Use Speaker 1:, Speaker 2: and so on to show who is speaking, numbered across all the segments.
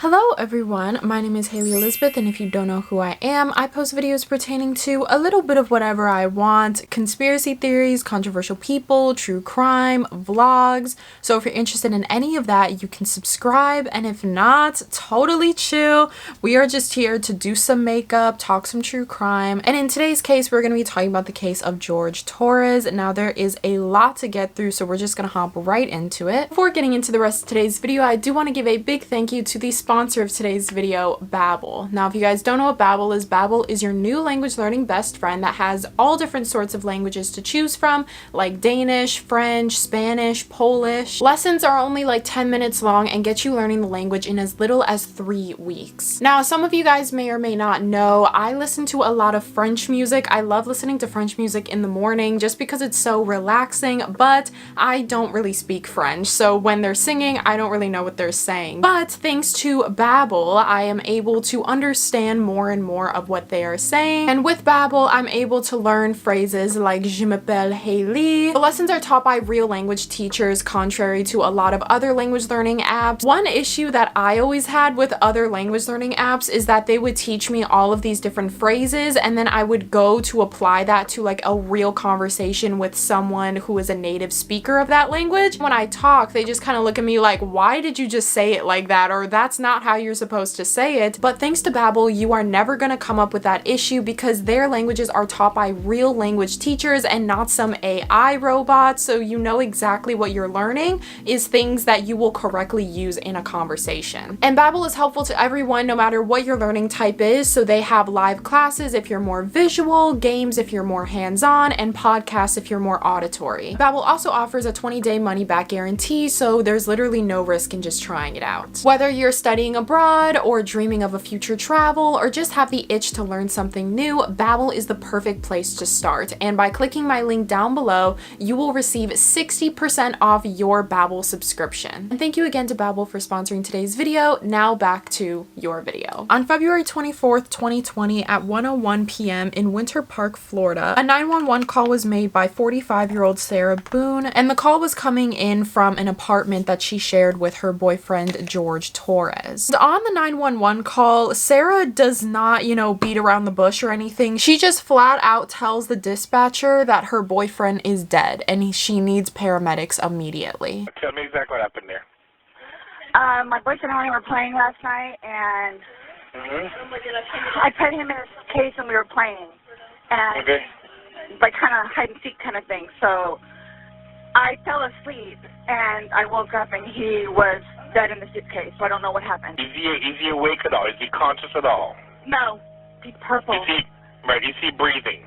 Speaker 1: Hello everyone, my name is Hailey Elizabeth, and if you don't know who I am, I post videos pertaining to a little bit of whatever I want: conspiracy theories, controversial people, true crime, vlogs. So if you're interested in any of that, you can subscribe, and if not, totally chill. We are just here to do some makeup, talk some true crime, and in today's case, we're going to be talking about the case of Jorge Torres. Now there is a lot to get through, so we're just going to hop right into it. Before getting into the rest of today's video, I do want to give a big thank you to the sponsor of today's video, Babbel. Now, if you guys don't know what Babbel is your new language learning best friend that has all different sorts of languages to choose from, like Danish, French, Spanish, Polish. Lessons are only like 10 minutes long and get you learning the language in as little as 3 weeks. Now, some of you guys may or may not know, I listen to a lot of French music. I love listening to French music in the morning just because it's so relaxing, but I don't really speak French, so when they're singing, I don't really know what they're saying. But thanks to Babbel, I am able to understand more and more of what they are saying, and with Babbel, I'm able to learn phrases like "Je m'appelle Hailey." The lessons are taught by real language teachers, contrary to a lot of other language learning apps. One issue that I always had with other language learning apps is that they would teach me all of these different phrases, and then I would go to apply that to like a real conversation with someone who is a native speaker of that language. When I talk, they just kind of look at me like, why did you just say it like that? Or that's not how you're supposed to say it. But thanks to Babbel, you are never going to come up with that issue because their languages are taught by real language teachers and not some AI robot, so you know exactly what you're learning is things that you will correctly use in a conversation. And Babbel is helpful to everyone no matter what your learning type is, so they have live classes if you're more visual, games if you're more hands-on, and podcasts if you're more auditory. Babbel also offers a 20-day money-back guarantee, so there's literally no risk in just trying it out. Whether you're studying abroad or dreaming of a future travel or just have the itch to learn something new, Babbel is the perfect place to start. And by clicking my link down below, you will receive 60% off your Babbel subscription. And thank you again to Babbel for sponsoring today's video. Now back to your video. On February 24th, 2020 at 1:01 p.m. in Winter Park, Florida, a 911 call was made by 45-year-old Sarah Boone, and the call was coming in from an apartment that she shared with her boyfriend, Jorge Torres. On the 911 call, Sarah does not, beat around the bush or anything. She just flat out tells the dispatcher that her boyfriend is dead and she needs paramedics immediately.
Speaker 2: Tell me exactly what happened there.
Speaker 3: My boyfriend and I were playing last night, and I put him in his case and we were playing, and like kind of hide and seek kind of thing. So I fell asleep and I woke up and he was dead in the suitcase, so I don't know what happened.
Speaker 2: Is he awake at all? Is he conscious at all?
Speaker 3: No. He's purple.
Speaker 2: Is he breathing?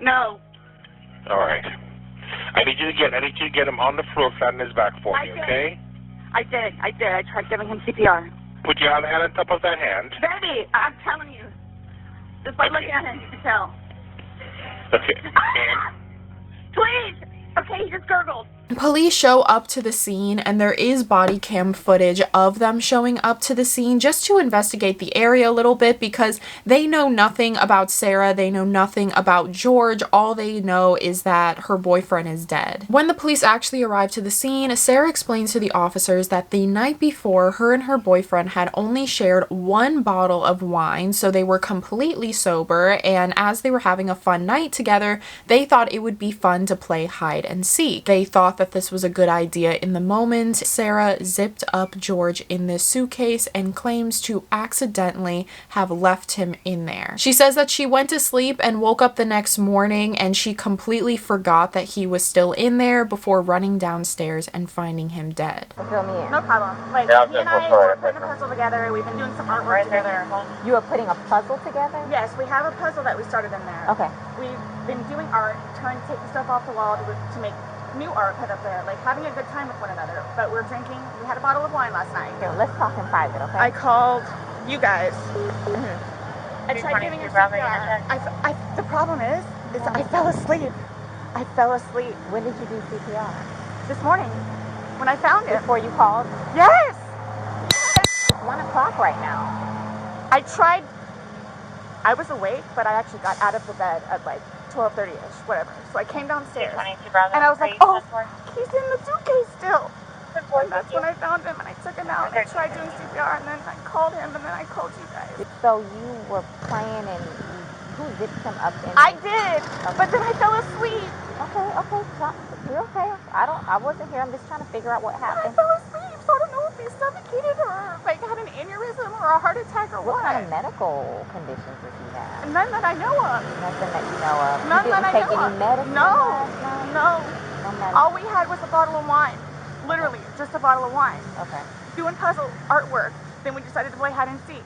Speaker 3: No.
Speaker 2: All right. I need you to get him on the floor, flat on his back for me, okay?
Speaker 3: I did. I tried giving him CPR.
Speaker 2: Put your hand on top of that hand.
Speaker 3: Baby, I'm telling you. Just by looking at him, you can tell.
Speaker 2: Okay.
Speaker 3: Ah! Please! Okay, he just gurgled.
Speaker 1: Police show up to the scene, and there is body cam footage of them showing up to the scene just to investigate the area a little bit because they know nothing about Sarah, they know nothing about Jorge. All they know is that her boyfriend is dead. When the police actually arrive to the scene, Sarah explains to the officers that the night before, her and her boyfriend had only shared 1 bottle of wine, so they were completely sober, and as they were having a fun night together, they thought it would be fun to play hide and seek. They thought that this was a good idea in the moment. Sarah zipped up Jorge in this suitcase and claims to accidentally have left him in there. She says that she went to sleep and woke up the next morning and she completely forgot that he was still in there before running downstairs and finding him dead.
Speaker 3: Fill me in. No problem. Like, he and I were putting a puzzle together. We've been doing some artwork together.
Speaker 4: You were putting a puzzle together?
Speaker 3: Yes, we have a puzzle that we started in there.
Speaker 4: Okay.
Speaker 3: We've been doing art, trying to take the stuff off the wall to make new art put up there, like having a good time with one another. But we're drinking. We had a bottle of wine last night.
Speaker 4: Here, let's talk in private, okay?
Speaker 3: I called you guys. I tried giving her CPR. The problem is I fell asleep. I fell asleep.
Speaker 4: When did you do CPR?
Speaker 3: This morning, when I found it.
Speaker 4: Before you called?
Speaker 3: Yes!
Speaker 4: It's 1 o'clock right now.
Speaker 3: I tried. I was awake, but I actually got out of the bed at like 12:30ish, whatever. So I came downstairs, and I was like, oh, he's in the suitcase still. And that's when I found him, and I took him out, and I tried doing CPR, and then I called him, and then I called you guys.
Speaker 4: So you were playing and who zipped him up in?
Speaker 3: I did, but then I fell asleep.
Speaker 4: Okay, you're okay. I wasn't here. I'm just trying to figure out what happened.
Speaker 3: I fell asleep, so I don't know if he suffocated or like had an aneurysm or a heart attack or what.
Speaker 4: What kind of medical conditions does he have?
Speaker 3: None that I know of.
Speaker 4: Nothing that you know of.
Speaker 3: None
Speaker 4: You
Speaker 3: that I
Speaker 4: didn't take
Speaker 3: know
Speaker 4: any
Speaker 3: of.
Speaker 4: medicine
Speaker 3: No,
Speaker 4: last night?
Speaker 3: no.
Speaker 4: No medicine.
Speaker 3: All we had was a bottle of wine. Literally, just a bottle of wine.
Speaker 4: Okay.
Speaker 3: Doing puzzle artwork. Then we decided to play hide and seek.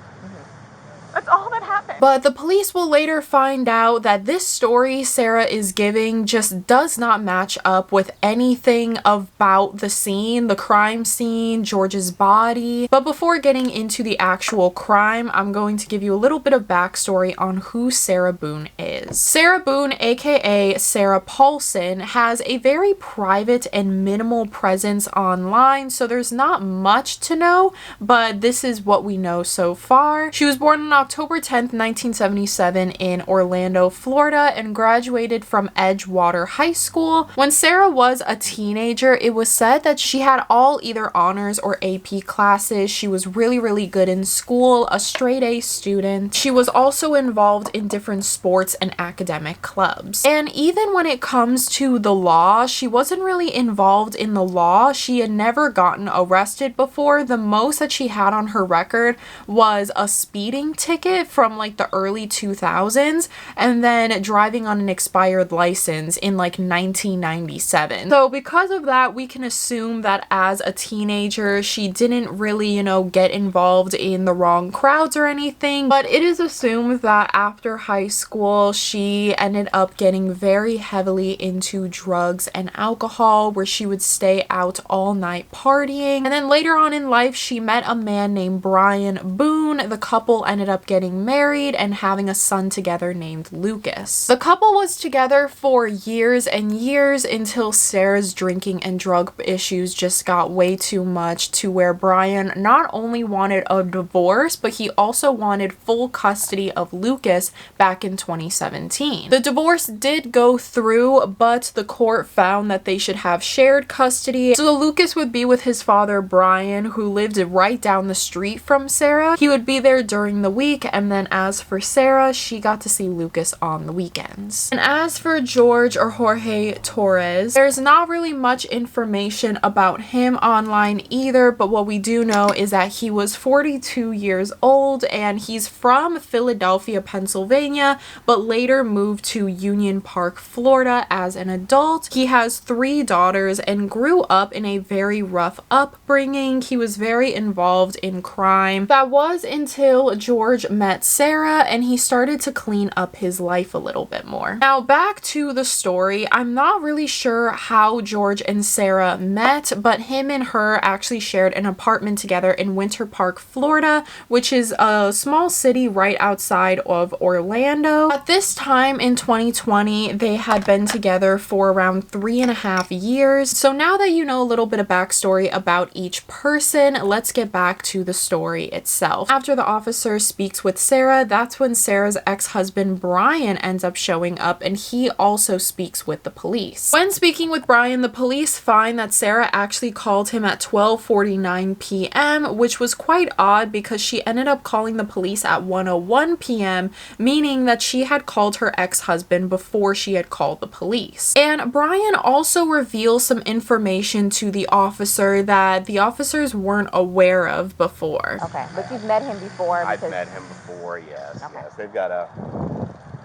Speaker 3: That's all that happened.
Speaker 1: But the police will later find out that this story Sarah is giving just does not match up with anything about the scene, the crime scene, George's body. But before getting into the actual crime, I'm going to give you a little bit of backstory on who Sarah Boone is. Sarah Boone, aka Sarah Paulson, has a very private and minimal presence online, so there's not much to know, but this is what we know so far. She was born on October 10th, 1977 in Orlando, Florida, and graduated from Edgewater High School. When Sarah was a teenager, it was said that she had all either honors or AP classes. She was really, really good in school, a straight A student. She was also involved in different sports and academic clubs. And even when it comes to the law, she wasn't really involved in the law. She had never gotten arrested before. The most that she had on her record was a speeding ticket from like the early 2000s and then driving on an expired license in like 1997. So because of that, we can assume that as a teenager, she didn't really, get involved in the wrong crowds or anything. But it is assumed that after high school, she ended up getting very heavily into drugs and alcohol, where she would stay out all night partying. And then later on in life, she met a man named Brian Boone. The couple ended up getting married and having a son together named Lucas. The couple was together for years and years until Sarah's drinking and drug issues just got way too much, to where Brian not only wanted a divorce, but he also wanted full custody of Lucas back in 2017. The divorce did go through, but the court found that they should have shared custody. So Lucas would be with his father, Brian, who lived right down the street from Sarah. He would be there during the week, and then as for Sarah, she got to see Lucas on the weekends. And as for George or Jorge Torres, there's not really much information about him online either, but what we do know is that he was 42 years old and he's from Philadelphia, Pennsylvania, but later moved to Union Park, Florida as an adult. He has 3 daughters and grew up in a very rough upbringing. He was very involved in crime. That was until George met Sarah and he started to clean up his life a little bit more. Now back to the story, I'm not really sure how George and Sarah met, but him and her actually shared an apartment together in Winter Park, Florida, which is a small city right outside of Orlando. At this time in 2020, they had been together for around 3.5 years. So now that you know a little bit of backstory about each person, let's get back to the story itself. After the officer speaks with Sarah, that's when Sarah's ex-husband Brian ends up showing up, and he also speaks with the police. When speaking with Brian, the police find that Sarah actually called him at 12:49 p.m., which was quite odd because she ended up calling the police at 1:01 p.m., meaning that she had called her ex-husband before she had called the police. And Brian also reveals some information to the officer that the officers weren't aware of before.
Speaker 4: Okay, but you've met him before?
Speaker 5: I've met him before, yes.
Speaker 4: Okay.
Speaker 5: Yes. They've got a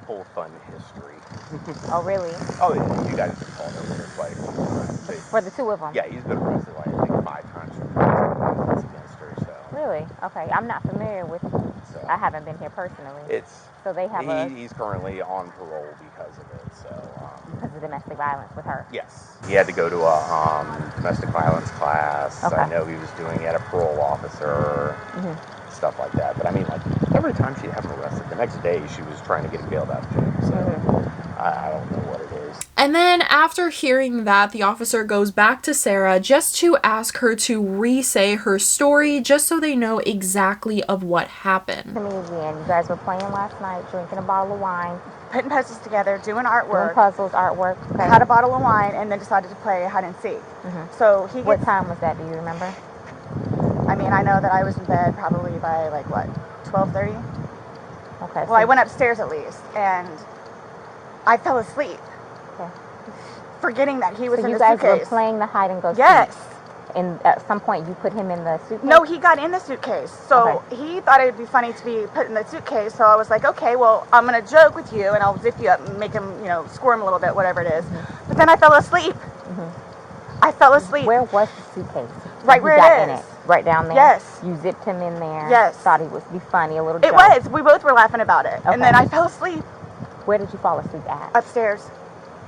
Speaker 5: whole fun history.
Speaker 4: Oh, really?
Speaker 5: Oh, yeah, you guys have called him like
Speaker 4: For the 2 of them?
Speaker 5: Yeah, he's been arrested like I think 5 times for crimes against her. So.
Speaker 4: Really? Okay, I'm not familiar with.
Speaker 5: So,
Speaker 4: I haven't been here personally.
Speaker 5: So
Speaker 4: they have
Speaker 5: he's currently on parole because of it. So.
Speaker 4: Because of domestic violence with her.
Speaker 5: Yes. He had to go to a domestic violence class.
Speaker 4: Okay.
Speaker 5: I know he was doing it, a parole officer. Stuff like that. But I mean, like, every time she'd have him arrested, the next day she was trying to get him bailed out of jail. So I don't know what it is.
Speaker 1: And then after hearing that, the officer goes back to Sarah just to ask her to re-say her story, just so they know exactly of what happened.
Speaker 4: To me again, you guys were playing last night, drinking a bottle of wine.
Speaker 3: putting puzzles together, doing
Speaker 4: Doing
Speaker 3: artwork.
Speaker 4: puzzles, artwork. Okay.
Speaker 3: Had a bottle of wine, and then decided to play hide and seek. So he
Speaker 4: What
Speaker 3: gets,
Speaker 4: time was that? Do you remember?
Speaker 3: I mean, I know that I was in bed probably by like what, 12:30.
Speaker 4: Okay.
Speaker 3: Well, I went upstairs at least, and I fell asleep,
Speaker 4: Okay.
Speaker 3: forgetting that he was
Speaker 4: So
Speaker 3: in
Speaker 4: you
Speaker 3: the
Speaker 4: guys
Speaker 3: suitcase.
Speaker 4: were playing the hide and go seek.
Speaker 3: Yes.
Speaker 4: And at some point you put him in the suitcase?
Speaker 3: No, he got in the suitcase. So he thought it would be funny to be put in the suitcase. So I was like, okay, well, I'm going to joke with you and I'll zip you up and make him, you know, squirm a little bit, whatever it is. But then I fell asleep. I fell asleep.
Speaker 4: Where was the suitcase?
Speaker 3: Right where it is.
Speaker 4: Right down there?
Speaker 3: Yes.
Speaker 4: You zipped him in there?
Speaker 3: Yes.
Speaker 4: Thought he would be funny, a little
Speaker 3: It
Speaker 4: joke.
Speaker 3: was. We both were laughing about it.
Speaker 4: Okay.
Speaker 3: And then I fell asleep.
Speaker 4: Where did you fall asleep at?
Speaker 3: Upstairs.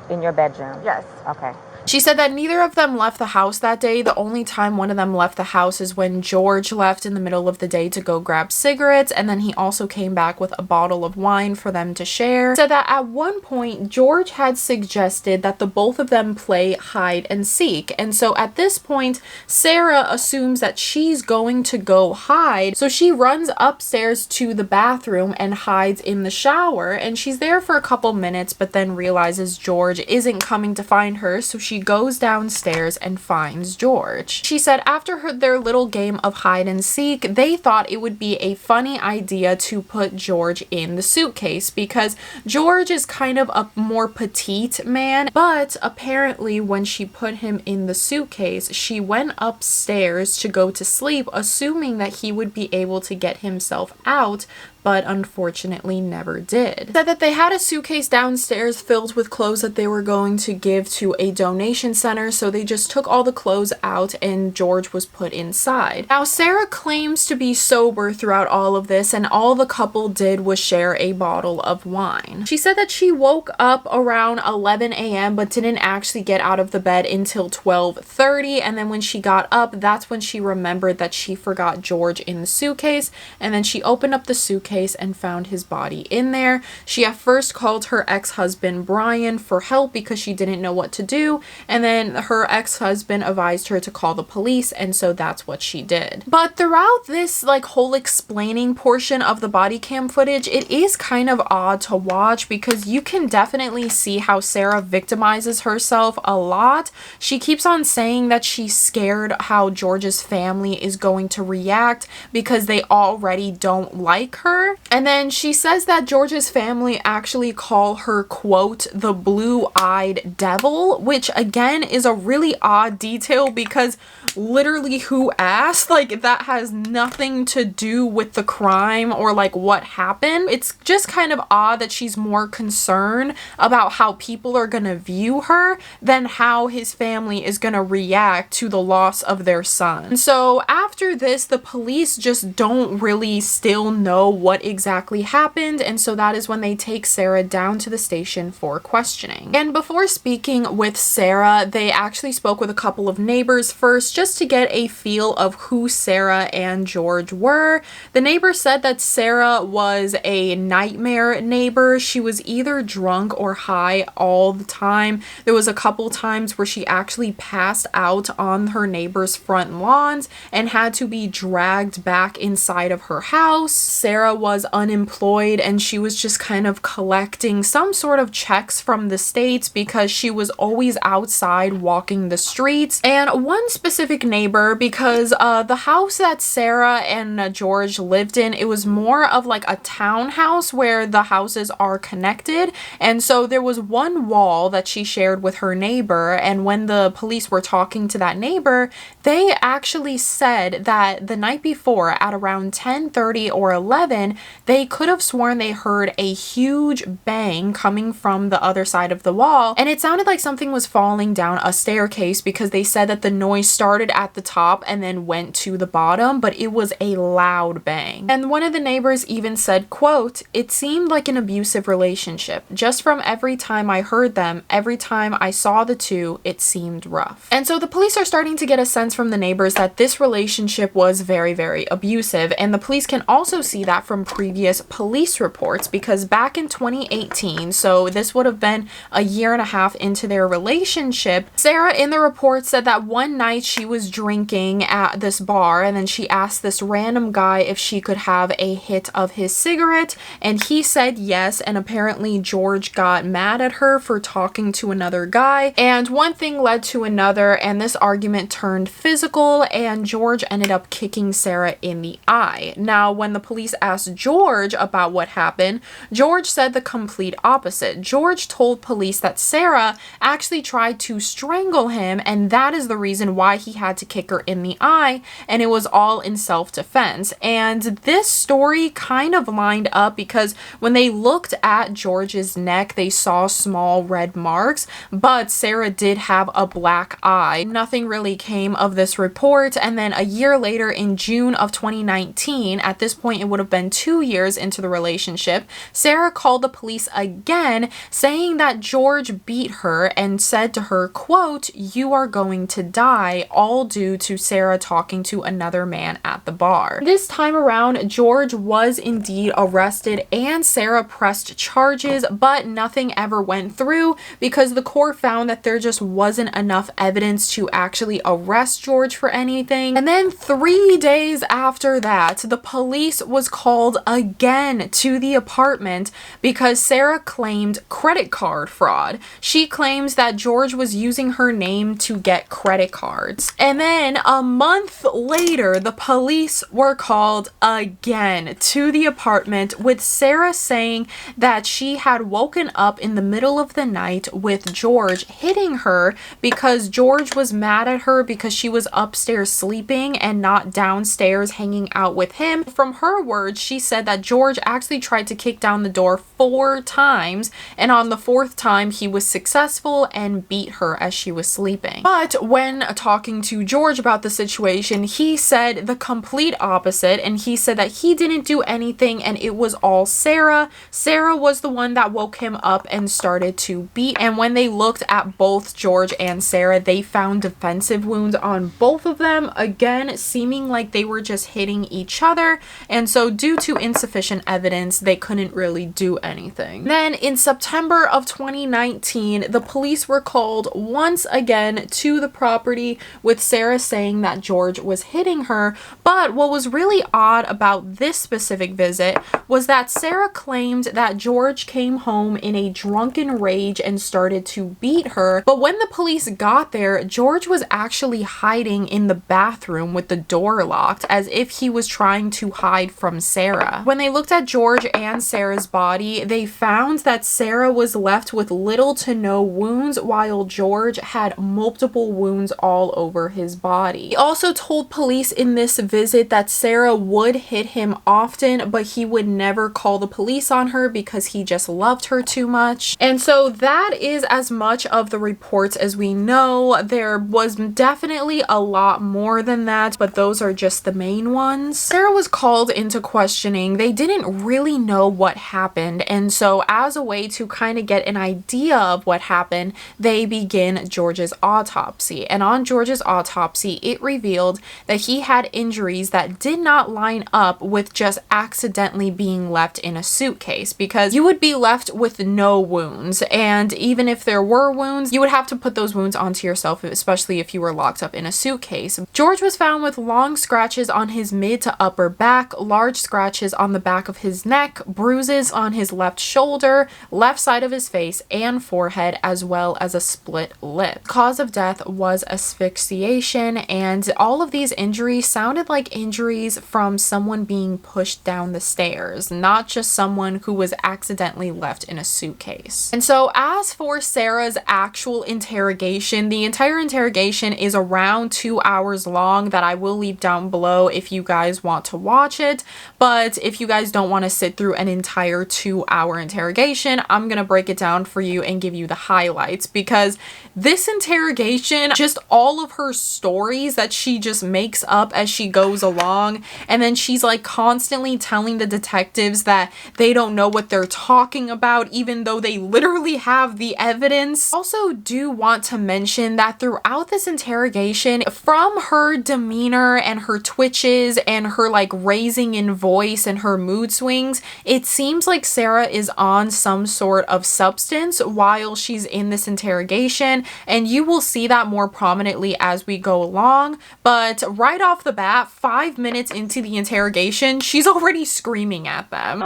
Speaker 4: In your bedroom?
Speaker 3: Yes.
Speaker 4: Okay.
Speaker 1: She said that neither of them left the house that day. The only time one of them left the house is when George left in the middle of the day to go grab cigarettes, and then he also came back with a bottle of wine for them to share. Said that at one point, George had suggested that the both of them play hide and seek, and so at this point, Sarah assumes that she's going to go hide, so she runs upstairs to the bathroom and hides in the shower, and she's there for a couple minutes, but then realizes George isn't coming to find her, so she goes downstairs and finds George. She said after their little game of hide and seek, they thought it would be a funny idea to put George in the suitcase because George is kind of a more petite man, but apparently when she put him in the suitcase, she went upstairs to go to sleep, assuming that he would be able to get himself out, but unfortunately never did. Said that they had a suitcase downstairs filled with clothes that they were going to give to a donation center, so they just took all the clothes out and George was put inside. Now, Sarah claims to be sober throughout all of this, and all the couple did was share a bottle of wine. She said that she woke up around 11 a.m. but didn't actually get out of the bed until 12:30, and then when she got up, that's when she remembered that she forgot George in the suitcase, and then she opened up the suitcase and found his body in there. She at first called her ex-husband Brian for help because she didn't know what to do, and then her ex-husband advised her to call the police, and so that's what she did. But throughout this like whole explaining portion of the body cam footage, it is kind of odd to watch because you can definitely see how Sarah victimizes herself a lot. She keeps on saying that she's scared how George's family is going to react because they already don't like her. And then she says that George's family actually call her, quote, the blue-eyed devil, which again is a really odd detail because literally who asked? Like, that has nothing to do with the crime or like what happened. It's just kind of odd that she's more concerned about how people are gonna view her than how his family is gonna react to the loss of their son. So after this, the police just don't really still know what exactly happened, and so that is when they take Sarah down to the station for questioning. And before speaking with Sarah, they actually spoke with a couple of neighbors first just to get a feel of who Sarah and George were. The neighbor said that Sarah was a nightmare neighbor. She was either drunk or high all the time. There was a couple times where she actually passed out on her neighbor's front lawns and had to be dragged back inside of her house. Sarah was unemployed and she was just kind of collecting some sort of checks from the states because she was always outside walking the streets. And one specific neighbor, because the house that Sarah and George lived in, it was more of like a townhouse where the houses are connected, and so there was one wall that she shared with her neighbor, and when the police were talking to that neighbor, they actually said that the night before at around 10:30 or 11, they could have sworn they heard a huge bang coming from the other side of the wall, and it sounded like something was falling down a staircase because they said that the noise started at the top and then went to the bottom, but it was a loud bang. And one of the neighbors even said, quote, "It seemed like an abusive relationship. Just from every time I heard them, every time I saw the two, it seemed rough." And so the police are starting to get a sense from the neighbors that this relationship was very, very abusive, and the police can also see that from previous police reports because back in 2018, so this would have been a year and a half into their relationship, relationship. Sarah in the report said that one night she was drinking at this bar, and then she asked this random guy if she could have a hit of his cigarette, and he said yes, and apparently George got mad at her for talking to another guy, and one thing led to another, and this argument turned physical, and George ended up kicking Sarah in the eye. Now, when the police asked George about what happened, George said the complete opposite. George told police that Sarah actually tried to strangle him, and that is the reason why he had to kick her in the eye, and it was all in self-defense. And this story kind of lined up because when they looked at George's neck, they saw small red marks, but Sarah did have a black eye. Nothing really came of this report, and then a year later in June of 2019, at this point it would have been 2 years into the relationship, Sarah called the police again saying that George beat her and said to her, quote, "You are going to die," all due to Sarah talking to another man at the bar. This time around, George was indeed arrested and Sarah pressed charges, but nothing ever went through because the court found that there just wasn't enough evidence to actually arrest George for anything. And then 3 days after that, the police was called again to the apartment because Sarah claimed credit card fraud. She claims that George was using her name to get credit cards. And then a month later, the police were called again to the apartment with Sarah saying that she had woken up in the middle of the night with George hitting her because George was mad at her because she was upstairs sleeping and not downstairs hanging out with him. From her words, she said that George actually tried to kick down the door 4 times, and on the 4th time he was successful and beat her as she was sleeping. But when talking to George about the situation, he said the complete opposite, and he said that he didn't do anything and it was all Sarah. Sarah was the one that woke him up and started to beat, and when they looked at both George and Sarah, they found defensive wounds on both of them, again seeming like they were just hitting each other, and so due to insufficient evidence they couldn't really do anything. Then in September of 2019, the police were called once again to the property with Sarah saying that George was hitting her, but what was really odd about this specific visit was that Sarah claimed that George came home in a drunken rage and started to beat her, but when the police got there, George was actually hiding in the bathroom with the door locked as if he was trying to hide from Sarah. When they looked at George and Sarah's body, they found that Sarah was left with little to no wounds while George had multiple wounds all over his body. He also told police in this visit that Sarah would hit him often, but he would never call the police on her because he just loved her too much. And so that is as much of the reports as we know. There was definitely a lot more than that, but those are just the main ones. Sarah was called into questioning. They didn't really know what happened, and so as a way to kind of get an idea of what happened, they begin George's autopsy. And on George's autopsy, it revealed that he had injuries that did not line up with just accidentally being left in a suitcase, because you would be left with no wounds, and even if there were wounds, you would have to put those wounds onto yourself, especially if you were locked up in a suitcase. George was found with long scratches on his mid to upper back, large scratches on the back of his neck, bruises on his left shoulder, left side of his face and forehead, as well as a split lip. Cause of death was asphyxiation, and all of these injuries sounded like injuries from someone being pushed down the stairs, not just someone who was accidentally left in a suitcase. And so as for Sarah's actual interrogation, the entire interrogation is around 2 hours long that I will leave down below if you guys want to watch it, but if you guys don't want to sit through an entire 2-hour interrogation, I'm gonna break it down for you and give you the highlights, because this interrogation, just all of her stories that she just makes up as she goes along, and then she's like constantly telling the detectives that they don't know what they're talking about even though they literally have the evidence. Also do want to mention that throughout this interrogation, from her demeanor and her twitches and her like raising in voice and her mood swings, it seems like Sarah is on some sort of substance while she's in this interrogation interrogation, and you will see that more prominently as we go along. But right off the bat, 5 minutes into the interrogation, she's already screaming at them.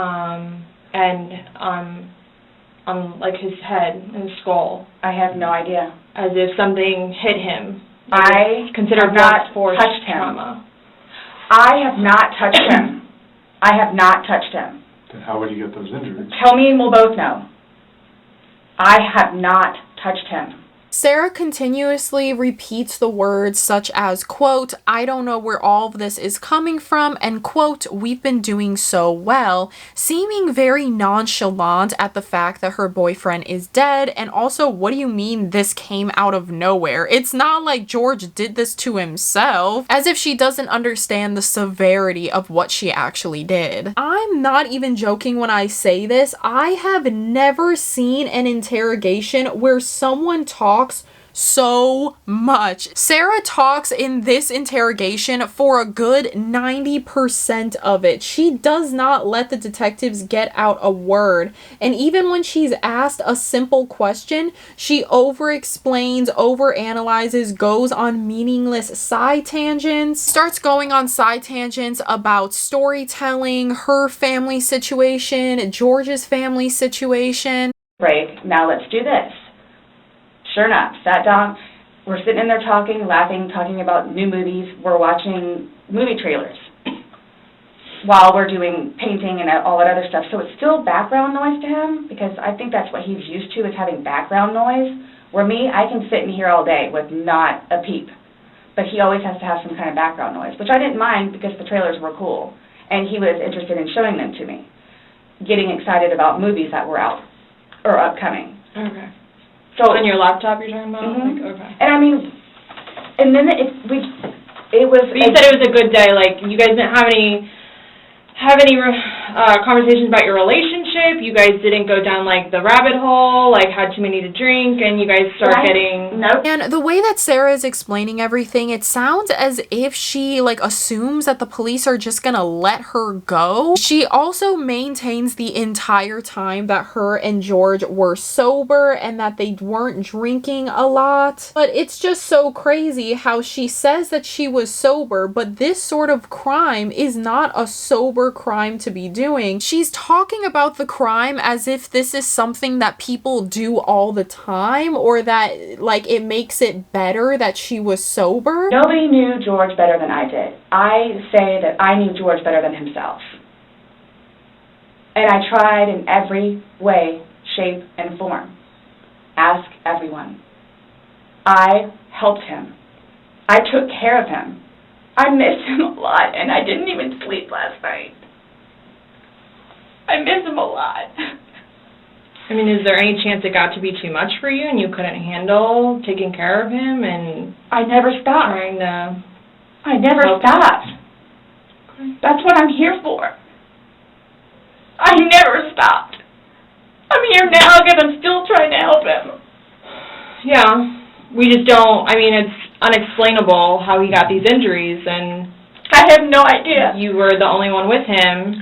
Speaker 6: And on like his head and skull.
Speaker 3: I have no idea.
Speaker 6: As if something hit him.
Speaker 3: I
Speaker 6: consider
Speaker 3: have not
Speaker 6: force
Speaker 3: touched him.
Speaker 6: trauma.
Speaker 3: I have not touched him. I have not touched him.
Speaker 7: Then how would you get those injuries?
Speaker 3: Tell me and we'll both know. I have not touched him.
Speaker 1: Sarah continuously repeats the words such as, quote, I don't know where all of this is coming from, and quote, we've been doing so well, seeming very nonchalant at the fact that her boyfriend is dead. And also, what do you mean this came out of nowhere? It's not like George did this to himself, as if she doesn't understand the severity of what she actually did. I'm not even joking when I say this. I have never seen an interrogation where someone talks so much. Sarah talks in this interrogation for a good 90% of it. She does not let the detectives get out a word. And even when she's asked a simple question, she over-explains, over-analyzes, goes on meaningless side tangents, starts going on side tangents about storytelling, her family situation, George's family situation.
Speaker 3: Break. Now let's do this. Sure enough, sat down, we're sitting in there talking, laughing, talking about new movies. We're watching movie trailers while we're doing painting and all that other stuff. So it's still background noise to him, because I think that's what he's used to, is having background noise. Where me, I can sit in here all day with not a peep. But he always has to have some kind of background noise, which I didn't mind because the trailers were cool. And he was interested in showing them to me, getting excited about movies that were out or upcoming.
Speaker 6: Okay.
Speaker 3: So
Speaker 6: on your laptop you're talking about?
Speaker 3: Mm-hmm.
Speaker 6: Like, okay.
Speaker 3: And I mean, and then it was...
Speaker 6: But you said it was a good day, like, you guys didn't have any conversations about your relationship, you guys didn't go down, like, the rabbit hole, like, had too many to drink, and you guys start getting...
Speaker 3: Nope.
Speaker 1: And the way that Sarah is explaining everything, it sounds as if she, like, assumes that the police are just gonna let her go. She also maintains the entire time that her and George were sober and that they weren't drinking a lot. But it's just so crazy how she says that she was sober, but this sort of crime is not a sober crime to be doing. She's talking about the crime as if this is something that people do all the time, or that, like, it makes it better that she was sober.
Speaker 3: Nobody knew George better than I did. I say that I knew George better than himself. And I tried in every way, shape, and form. Ask everyone. I helped him. I took care of him. I miss him a lot, and I didn't even sleep last night. I miss him a lot.
Speaker 6: I mean, is there any chance it got to be too much for you and you couldn't handle taking care of him and...
Speaker 3: I never stopped.
Speaker 6: Trying to...
Speaker 3: I never stopped. Okay. That's what I'm here for. I never stopped. I'm here now because I'm still trying to help him.
Speaker 6: Yeah. We just don't... I mean, it's unexplainable how he got these injuries, and...
Speaker 3: I have no idea.
Speaker 6: You were the only one with him.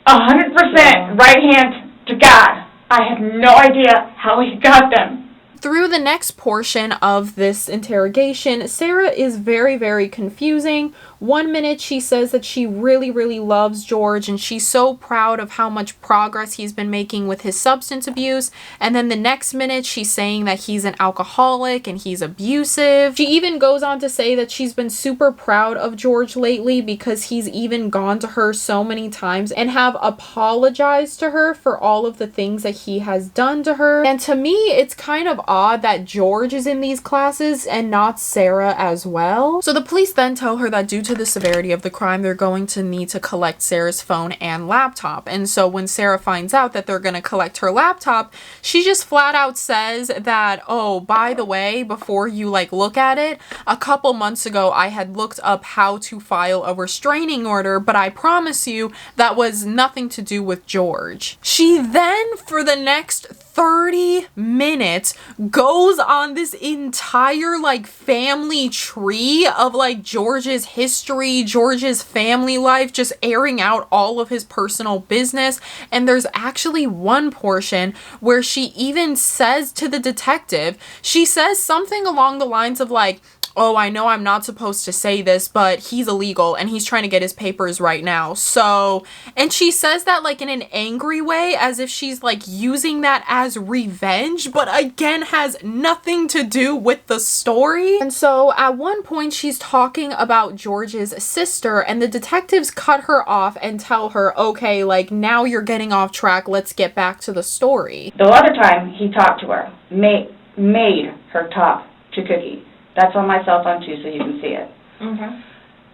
Speaker 3: 100% right hand to God. I have no idea how he got them.
Speaker 1: Through the next portion of this interrogation, Sarah is very, very confusing. 1 minute she says that she really, really loves George and she's so proud of how much progress he's been making with his substance abuse. And then the next minute she's saying that he's an alcoholic and he's abusive. She even goes on to say that she's been super proud of George lately because he's even gone to her so many times and have apologized to her for all of the things that he has done to her. And to me, it's kind of odd that George is in these classes and not Sarah as well. So the police then tell her that due to the severity of the crime, they're going to need to collect Sarah's phone and laptop. And so when Sarah finds out that they're going to collect her laptop, she just flat out says that, oh, by the way, before you look at it, a couple months ago I had looked up how to file a restraining order, but I promise you that was nothing to do with George. She then, for the next 30 minutes, goes on this entire like family tree of like George's history, George's family life, just airing out all of his personal business. And there's actually one portion where she even says to the detective, she says something along the lines of like, oh, I know I'm not supposed to say this, but he's illegal and he's trying to get his papers right now. So, and she says that like in an angry way, as if she's like using that as revenge, but again has nothing to do with the story. And so at one point she's talking about George's sister, and the detectives cut her off and tell her, okay, like now you're getting off track, let's get back to the story.
Speaker 8: The other time he talked to her, made her talk to Cookie. That's on my cell phone too, so you can see it.
Speaker 6: Okay.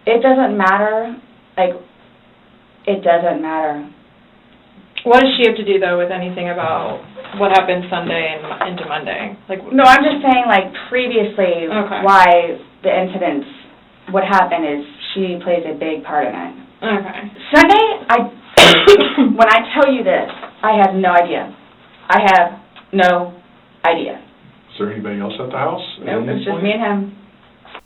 Speaker 8: It doesn't matter. Like, it doesn't matter.
Speaker 6: What does she have to do, though, with anything about what happened Sunday and into Monday? Like,
Speaker 8: no, I'm just saying, like, previously,
Speaker 6: okay,
Speaker 8: why the incidents, what happened is she plays a big part in it.
Speaker 6: Okay.
Speaker 8: Sunday, when I tell you this, I have no idea. I have no idea.
Speaker 7: Is there anybody else at the house?
Speaker 8: Nope, it's just me and him.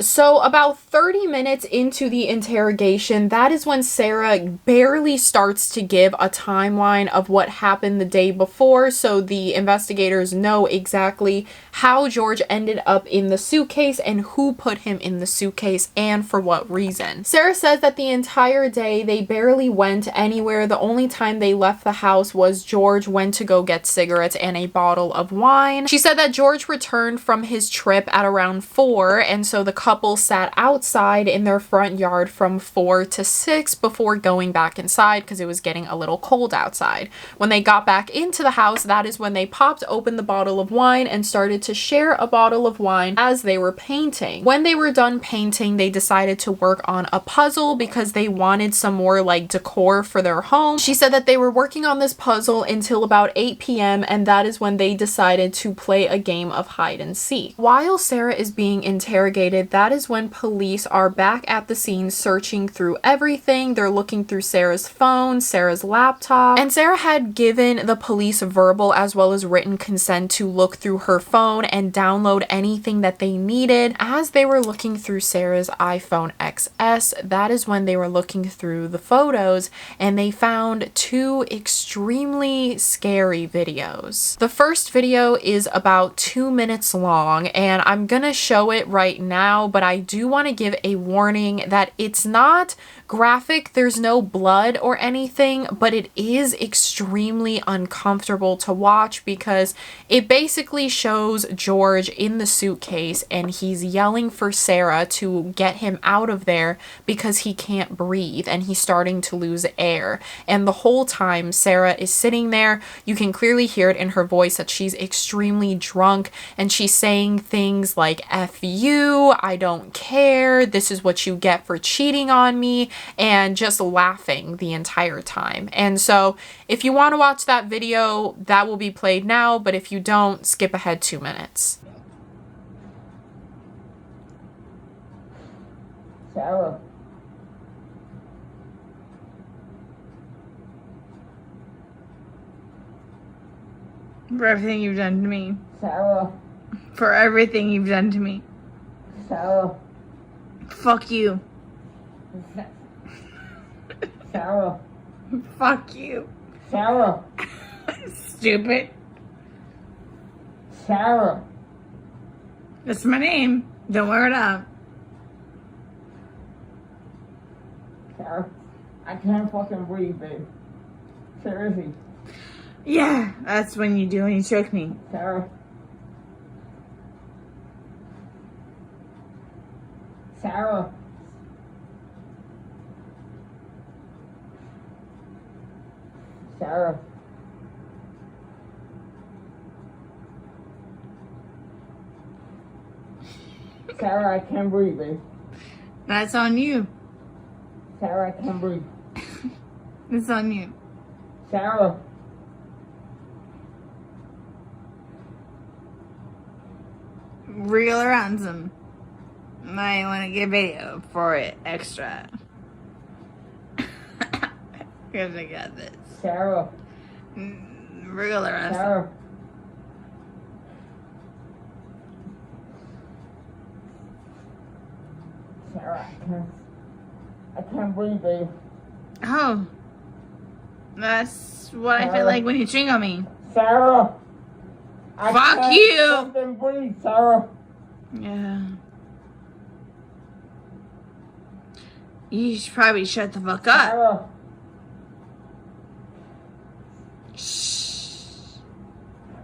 Speaker 1: So about 30 minutes into the interrogation, that is when Sarah barely starts to give a timeline of what happened the day before, so the investigators know exactly how George ended up in the suitcase and who put him in the suitcase and for what reason. Sarah says that the entire day they barely went anywhere. The only time they left the house was George went to go get cigarettes and a bottle of wine. She said that George returned from his trip at around 4, and so the couple sat outside in their front yard from 4 to 6 before going back inside because it was getting a little cold outside. When they got back into the house, that is when they popped open the bottle of wine and started to share a bottle of wine as they were painting. When they were done painting, they decided to work on a puzzle because they wanted some more like decor for their home. She said that they were working on this puzzle until about 8 p.m. and that is when they decided to play a game of hide and seek. While Sarah is being interrogated, that is when police are back at the scene searching through everything. They're looking through Sarah's phone, Sarah's laptop, and Sarah had given the police verbal as well as written consent to look through her phone and download anything that they needed. As they were looking through Sarah's iPhone XS, that is when they were looking through the photos and they found 2 extremely scary videos. The first video is about 2 minutes long and I'm gonna show it right now, but I do want to give a warning that it's not graphic, there's no blood or anything, but it is extremely uncomfortable to watch because it basically shows George in the suitcase and he's yelling for Sarah to get him out of there because he can't breathe and he's starting to lose air. And the whole time Sarah is sitting there, you can clearly hear it in her voice that she's extremely drunk and she's saying things like F you, I don't care, this is what you get for cheating on me, and just laughing the entire time. And so if you want to watch that video, that will be played now, but if you don't, skip ahead 2 minutes.
Speaker 9: Sarah.
Speaker 10: For everything you've done to me.
Speaker 9: Sarah.
Speaker 10: For everything you've done to me.
Speaker 9: Sarah.
Speaker 10: Fuck you.
Speaker 9: Sarah.
Speaker 10: Fuck you.
Speaker 9: Sarah.
Speaker 10: Stupid.
Speaker 9: Sarah.
Speaker 10: That's my name. Don't wear it up.
Speaker 9: Sarah. I can't fucking breathe, babe. Seriously.
Speaker 10: Yeah, that's when you do when you choke me.
Speaker 9: Sarah. Sarah. Sarah. Sarah, I can't breathe, babe.
Speaker 10: That's on you.
Speaker 9: Sarah, I can't breathe.
Speaker 10: It's on you.
Speaker 9: Sarah.
Speaker 10: Real or ransom. Might want to get video for it extra. Because I got this.
Speaker 9: Sarah.
Speaker 10: Real or ransom.
Speaker 9: Sarah. Sarah, I can't breathe, babe.
Speaker 10: Oh. That's what I feel like when you chewing on me.
Speaker 9: Sarah!
Speaker 10: Fuck you!
Speaker 9: Fucking breathe, Sarah!
Speaker 10: Yeah. You should probably shut the fuck up.
Speaker 9: Sarah!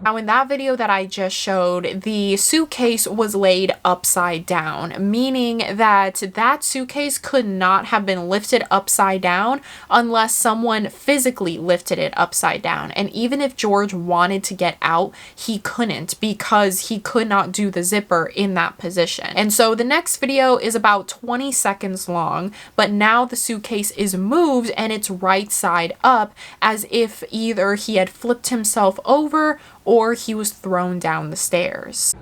Speaker 1: Now in that video that I just showed, the suitcase was laid upside down, meaning that that suitcase could not have been lifted upside down unless someone physically lifted it upside down. And even if George wanted to get out, he couldn't because he could not do the zipper in that position. And so the next video is about 20 seconds long, but now the suitcase is moved and it's right side up as if either he had flipped himself over or he was thrown down the stairs.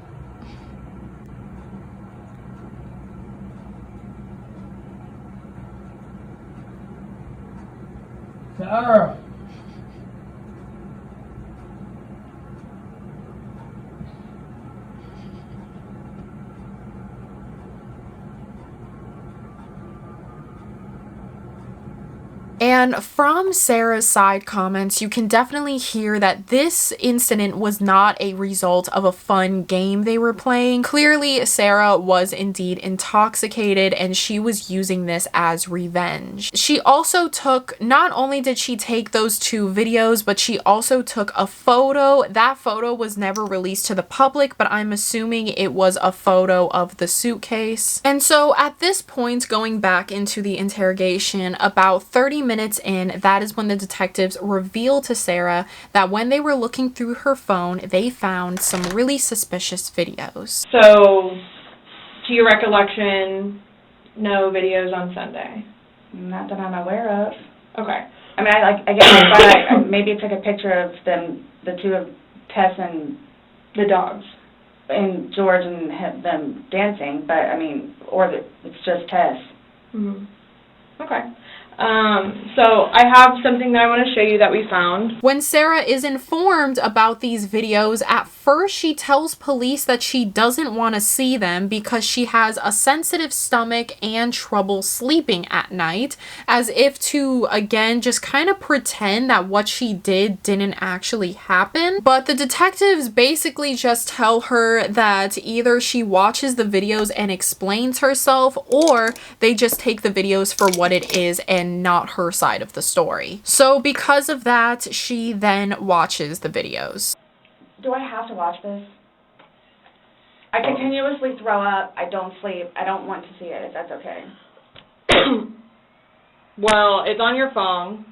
Speaker 9: Sarah!
Speaker 1: And from Sarah's side comments, you can definitely hear that this incident was not a result of a fun game they were playing. Clearly, Sarah was indeed intoxicated and she was using this as revenge. She also took, not only did she take those 2 videos, but she also took a photo. That photo was never released to the public, but I'm assuming it was a photo of the suitcase. And so at this point, going back into the interrogation, about 30 minutes in, that is when the detectives revealed to Sarah that when they were looking through her phone, they found some really suspicious videos.
Speaker 6: So, to your recollection, no videos on Sunday?
Speaker 8: Not that I'm aware of.
Speaker 6: Okay.
Speaker 8: I mean, I guess I thought I maybe took a picture of them, the 2 of Tess and
Speaker 6: the dogs.
Speaker 8: And George and them dancing, but I mean, it's just Tess.
Speaker 6: Mm-hmm. Okay. So I have something that I want to show you that we found.
Speaker 1: When Sarah is informed about these videos, at first she tells police that she doesn't want to see them because she has a sensitive stomach and trouble sleeping at night, as if to, again, just kind of pretend that what she did didn't actually happen. But the detectives basically just tell her that either she watches the videos and explains herself, or they just take the videos for what it is and not her side of the story. So because of that, she then watches the videos.
Speaker 8: Do I have to watch this? I continuously throw up. I don't sleep. I don't want to see it, if that's okay.
Speaker 6: Well, it's on your phone,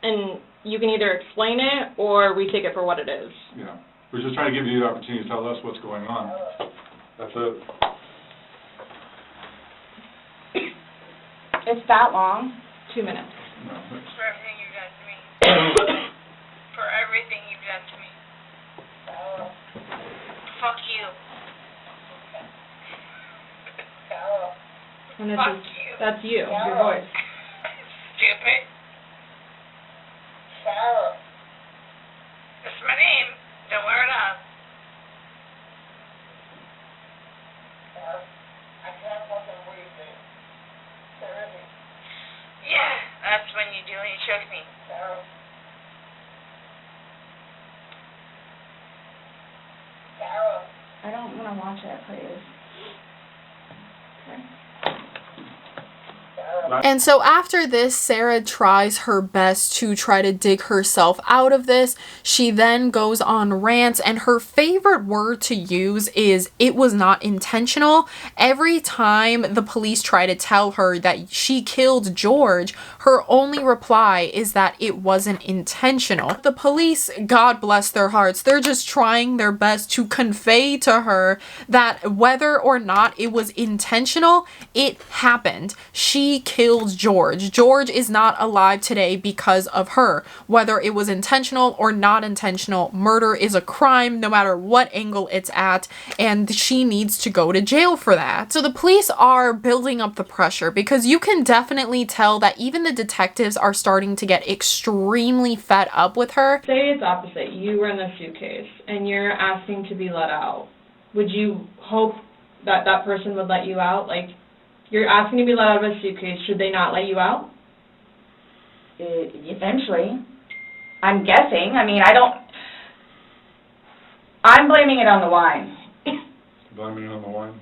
Speaker 6: and you can either explain it or we take it for what it is.
Speaker 7: Yeah. We're just trying to give you the opportunity to tell us what's going on. That's it.
Speaker 8: It's that long?
Speaker 6: 2 minutes.
Speaker 7: No,
Speaker 10: For everything you've done to me. For everything you've done to me. Fuck you.
Speaker 6: And this
Speaker 10: Fuck
Speaker 6: is,
Speaker 10: you.
Speaker 6: that's you, your voice.
Speaker 10: Stupid. Sarah. That's my name. Don't wear it up. I can't fucking breathe, man. Yeah, that's when you do when you choke me. Sarah.
Speaker 8: I don't want to watch it, please. Okay.
Speaker 1: And so after this, Sarah tries her best to try to dig herself out of this. She then goes on rants, and her favorite word to use is, "it was not intentional." Every time the police try to tell her that she killed George, her only reply is that it wasn't intentional. The police, God bless their hearts, they're just trying their best to convey to her that whether or not it was intentional, it happened. She killed George. George is not alive today because of her. Whether it was intentional or not intentional, murder is a crime no matter what angle it's at, and she needs to go to jail for that. So the police are building up the pressure because you can definitely tell that even the detectives are starting to get extremely fed up with her.
Speaker 6: Say it's opposite. You were in the suitcase and you're asking to be let out. Would you hope that that person would let you out? Like, You're asking to be let out of a suitcase. Should they not let you out?
Speaker 8: Eventually. I'm guessing. I mean, I'm blaming it on the wine.
Speaker 7: Blaming it on the wine?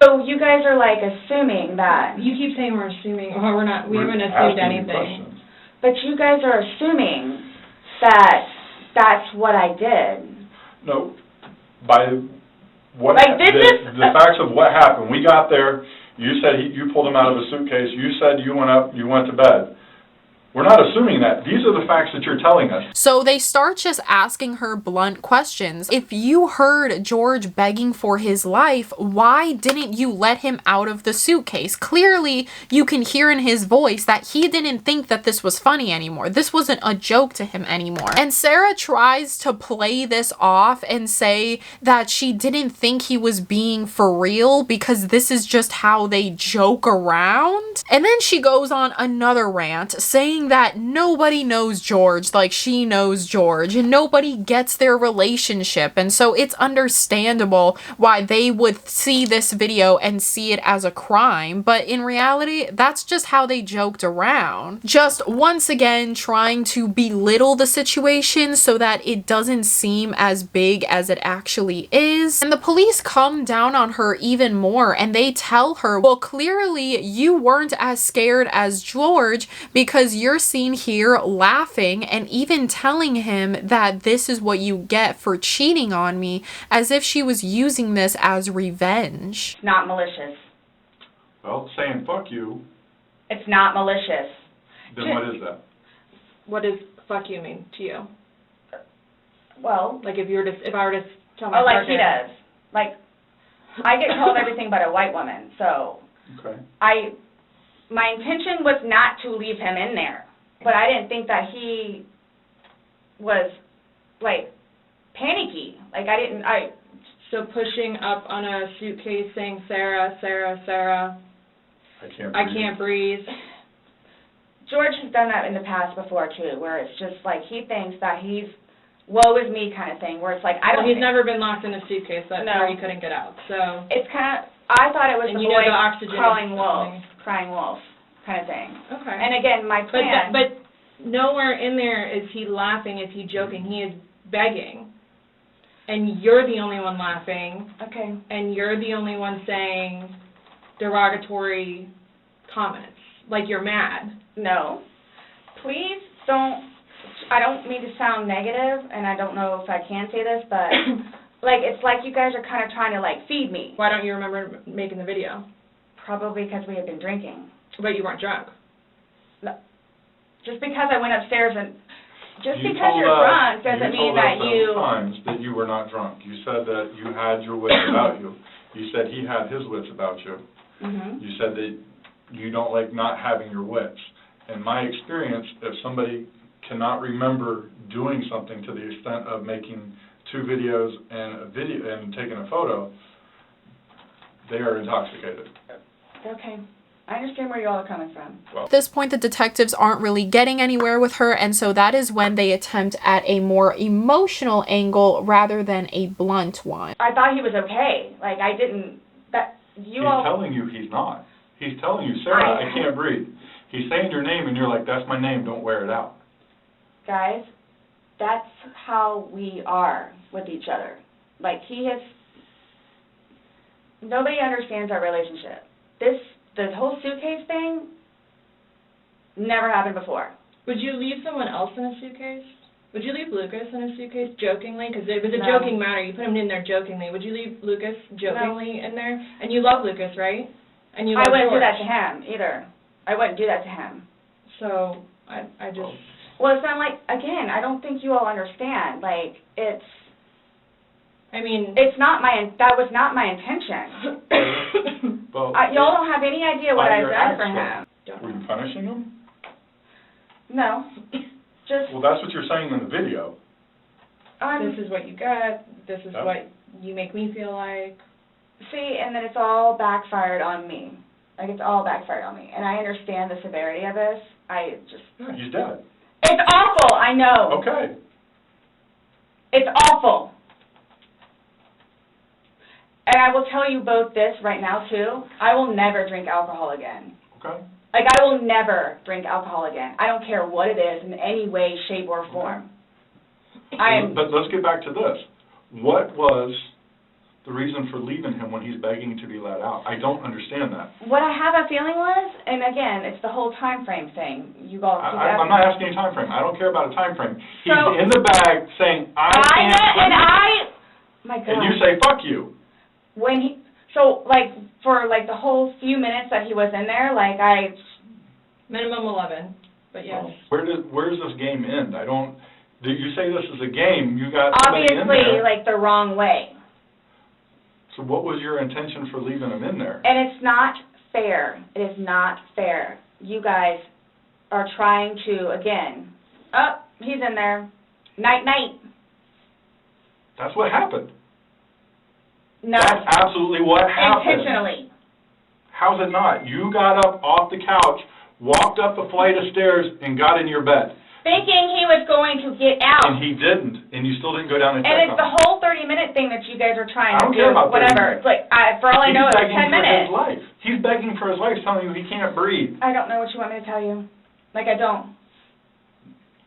Speaker 8: So you guys are, like, assuming that...
Speaker 6: You keep saying we're assuming. Well, we're not. We haven't assumed anything.
Speaker 8: But you guys are assuming that that's what I did.
Speaker 7: No. By what...
Speaker 8: Like,
Speaker 7: the facts of what happened. We got there. You said you pulled him out of a suitcase. You said you went to bed. We're not assuming that. These are the facts that you're telling us.
Speaker 1: So they start just asking her blunt questions. If you heard George begging for his life, why didn't you let him out of the suitcase? Clearly, you can hear in his voice that he didn't think that this was funny anymore. This wasn't a joke to him anymore. And Sarah tries to play this off and say that she didn't think he was being for real because this is just how they joke around. And then she goes on another rant saying that nobody knows George like she knows George and nobody gets their relationship, and so it's understandable why they would see this video and see it as a crime, but in reality that's just how they joked around, just once again trying to belittle the situation so that it doesn't seem as big as it actually is. And the police come down on her even more and they tell her, well, clearly you weren't as scared as George because you're seen here laughing and even telling him that this is what you get for cheating on me, as if she was using this as revenge.
Speaker 8: It's not malicious.
Speaker 7: Well, saying fuck you.
Speaker 8: It's not malicious.
Speaker 7: Then what is that?
Speaker 6: What does fuck you mean to you?
Speaker 8: Well,
Speaker 6: like if I were to tell my
Speaker 8: partner.
Speaker 6: Like
Speaker 8: he does. Like, I get called everything but a white woman, so.
Speaker 7: Okay.
Speaker 8: My intention was not to leave him in there, but I didn't think that he was, like, panicky. Like,
Speaker 6: So pushing up on a suitcase saying, Sarah, Sarah, Sarah.
Speaker 7: I can't breathe.
Speaker 8: George has done that in the past before, too, where it's just, like, he thinks that he's woe is me kind of thing, where it's like,
Speaker 6: he's never been locked in a suitcase. That's where he couldn't get out, so.
Speaker 8: It's kind of, I thought it was the boy crying wolf kind of thing.
Speaker 6: Okay.
Speaker 8: And again, my plan.
Speaker 6: But nowhere in there is he laughing, is he joking. He is begging. And you're the only one laughing.
Speaker 8: Okay.
Speaker 6: And you're the only one saying derogatory comments. Like you're mad.
Speaker 8: No. Please don't. I don't mean to sound negative, and I don't know if I can say this, but like it's like you guys are kind of trying to like feed me.
Speaker 6: Why don't you remember making the video?
Speaker 8: Probably because we had been drinking.
Speaker 6: But you weren't drunk.
Speaker 8: No. Just because I went upstairs and because you're drunk doesn't mean that you.
Speaker 7: You told us times that you were not drunk. You said that you had your wits about you. You said he had his wits about you.
Speaker 8: Mm-hmm.
Speaker 7: You said that you don't like not having your wits. In my experience, if somebody cannot remember doing something to the extent of making 2 videos and taking a photo, they are intoxicated.
Speaker 8: Okay. I understand where you all are coming from.
Speaker 1: At this point, the detectives aren't really getting anywhere with her, and so that is when they attempt at a more emotional angle rather than a blunt one.
Speaker 8: I thought he was okay. Like, I didn't...
Speaker 7: He's telling you he's not. He's telling you, Sarah, I can't breathe. He's saying your name, and you're like, that's my name, don't wear it out.
Speaker 8: Guys, that's how we are with each other. Like, nobody understands our relationship. The whole suitcase thing never happened before.
Speaker 6: Would you leave someone else in a suitcase? Would you leave Lucas in a suitcase jokingly? Because it was a joking matter. You put him in there jokingly. Would you leave Lucas jokingly in there? And you love Lucas, right? And you love
Speaker 8: I wouldn't
Speaker 6: George.
Speaker 8: do that to him either. I wouldn't do that to him.
Speaker 6: So I just...
Speaker 8: Well, it's not like, again, I don't think you all understand. Like, it's...
Speaker 6: I mean...
Speaker 8: That was not my intention. Y'all don't have any idea what I've done for him.
Speaker 7: Were you punishing him?
Speaker 8: No.
Speaker 7: Well, that's what you're saying in the video.
Speaker 6: This is what you got. This is what you make me feel like.
Speaker 8: See, and then it's all backfired on me. Like, it's all backfired on me. And I understand the severity of this.
Speaker 7: He's dead.
Speaker 8: It's awful, I know.
Speaker 7: Okay.
Speaker 8: It's awful. And I will tell you both this right now, too. I will never drink alcohol again.
Speaker 7: Okay.
Speaker 8: Like, I will never drink alcohol again. I don't care what it is in any way, shape, or form.
Speaker 7: But let's get back to this. What was the reason for leaving him when he's begging to be let out? I don't understand that.
Speaker 8: What I have a feeling was, and again, it's the whole time frame thing. You all keep
Speaker 7: I'm not asking a time frame. I don't care about a time frame. He's
Speaker 8: So,
Speaker 7: in the bag saying, I can't.
Speaker 8: My God.
Speaker 7: And you say, fuck you.
Speaker 8: When he, so, like, for, like, the whole few minutes that he was in there, like,
Speaker 6: Minimum 11, but yes.
Speaker 7: Where does this game end? You say this is a game, you got somebody in
Speaker 8: obviously,
Speaker 7: there.
Speaker 8: like, the wrong way.
Speaker 7: So what was your intention for leaving him in there?
Speaker 8: And it's not fair. It is not fair. You guys are trying to, again, he's in there. Night, night.
Speaker 7: That's what happened.
Speaker 8: No.
Speaker 7: That's absolutely what happened.
Speaker 8: Intentionally.
Speaker 7: How's it not? You got up off the couch, walked up a flight of stairs, and got in your bed.
Speaker 8: Thinking he was going to get out.
Speaker 7: And he didn't, and you still didn't go down and check
Speaker 8: And it's
Speaker 7: on
Speaker 8: the
Speaker 7: him.
Speaker 8: whole 30-minute thing that you guys are trying
Speaker 7: I don't
Speaker 8: to do.
Speaker 7: care about 30
Speaker 8: whatever.
Speaker 7: minutes.
Speaker 8: It's like, for all I know, it's 10 minutes.
Speaker 7: He's begging for his life. He's begging for his life, telling you he can't breathe.
Speaker 8: I don't know what you want me to tell you. Like, I don't.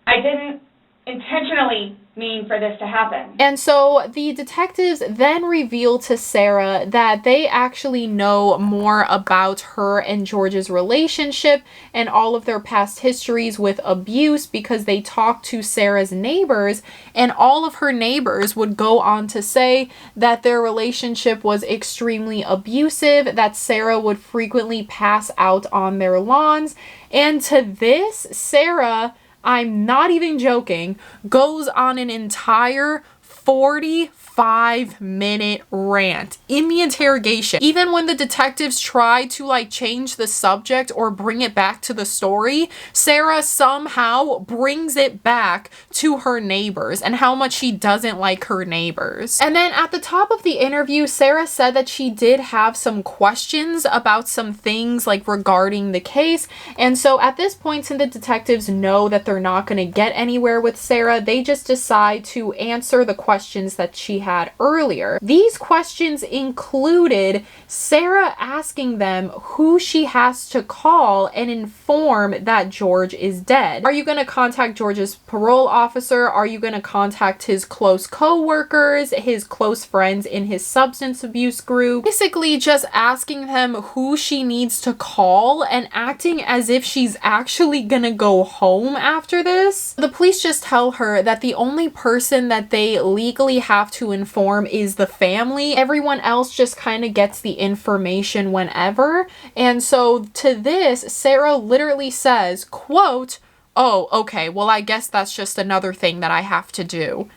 Speaker 8: I didn't intentionally mean for this to happen.
Speaker 1: And so the detectives then reveal to Sarah that they actually know more about her and George's relationship and all of their past histories with abuse because they talked to Sarah's neighbors, and all of her neighbors would go on to say that their relationship was extremely abusive, that Sarah would frequently pass out on their lawns, and to this, Sarah, I'm not even joking, goes on an entire 45-minute rant in the interrogation. Even when the detectives try to like change the subject or bring it back to the story, Sarah somehow brings it back to her neighbors and how much she doesn't like her neighbors. And then at the top of the interview, Sarah said that she did have some questions about some things like regarding the case. And so at this point, since the detectives know that they're not going to get anywhere with Sarah, they just decide to answer the questions that she had earlier. These questions included Sarah asking them who she has to call and inform that George is dead. Are you going to contact George's parole officer? Are you going to contact his close co-workers, his close friends in his substance abuse group? Basically just asking them who she needs to call and acting as if she's actually going to go home after this. The police just tell her that the only person that they legally have to inform is the family. Everyone else just kind of gets the information whenever. And so to this, Sarah literally says, quote, "Oh, okay, well, I guess that's just another thing that I have to do."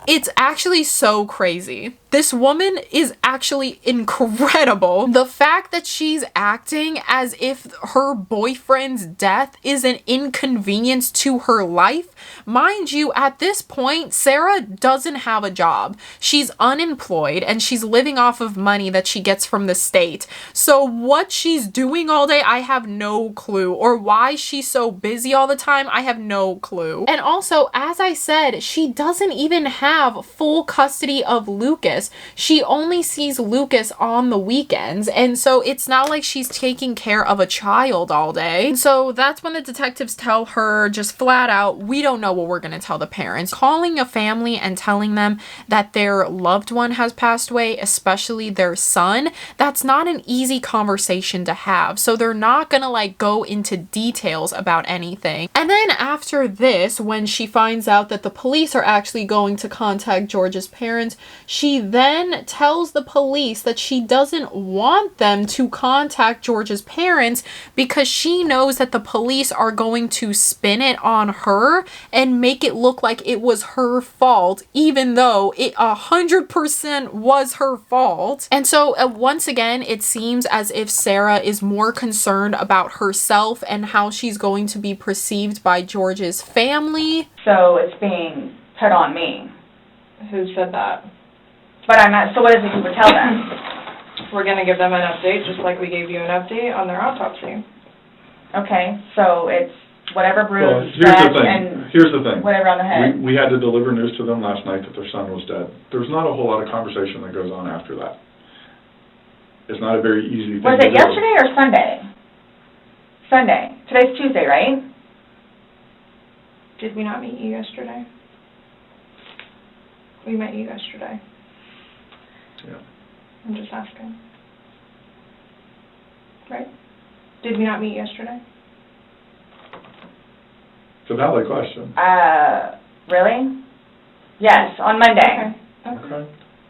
Speaker 1: It's actually so crazy. This woman is actually incredible. The fact that she's acting as if her boyfriend's death is an inconvenience to her life. Mind you, at this point, Sarah doesn't have a job. She's unemployed and she's living off of money that she gets from the state. So what she's doing all day, I have no clue. Or why she's so busy all the time, I have no clue. And also, as I said, she doesn't even have full custody of Lucas. She only sees Lucas on the weekends, and so it's not like she's taking care of a child all day. And so that's when the detectives tell her just flat out, we don't know what we're going to tell the parents. Calling a family and telling them that their loved one has passed away, especially their son, that's not an easy conversation to have. So they're not going to like go into details about anything. And then after this, when she finds out that the police are actually going to contact George's parents, she then tells the police that she doesn't want them to contact George's parents because she knows that the police are going to spin it on her and make it look like it was her fault, even though it 100% was her fault. And so once again, it seems as if Sarah is more concerned about herself and how she's going to be perceived by George's family.
Speaker 8: So it's being put on me.
Speaker 6: Who said that?
Speaker 8: But I'm not, so what is it you would tell them?
Speaker 6: We're going to give them an update, just like we gave you an update on their autopsy.
Speaker 8: Okay, so it's whatever Brew and
Speaker 7: Here's the thing.
Speaker 8: Whatever on the head.
Speaker 7: We had to deliver news to them last night that their son was dead. There's not a whole lot of conversation that goes on after that. is not a very easy thing
Speaker 8: Was
Speaker 7: to
Speaker 8: it
Speaker 7: do.
Speaker 8: yesterday or Sunday? Sunday. Today's Tuesday, right?
Speaker 6: Did we not meet you yesterday? We met you yesterday.
Speaker 7: Yeah.
Speaker 6: I'm just asking. Right? Did we not meet yesterday?
Speaker 7: It's a valid question.
Speaker 8: Really? Yes, on Monday.
Speaker 7: Okay.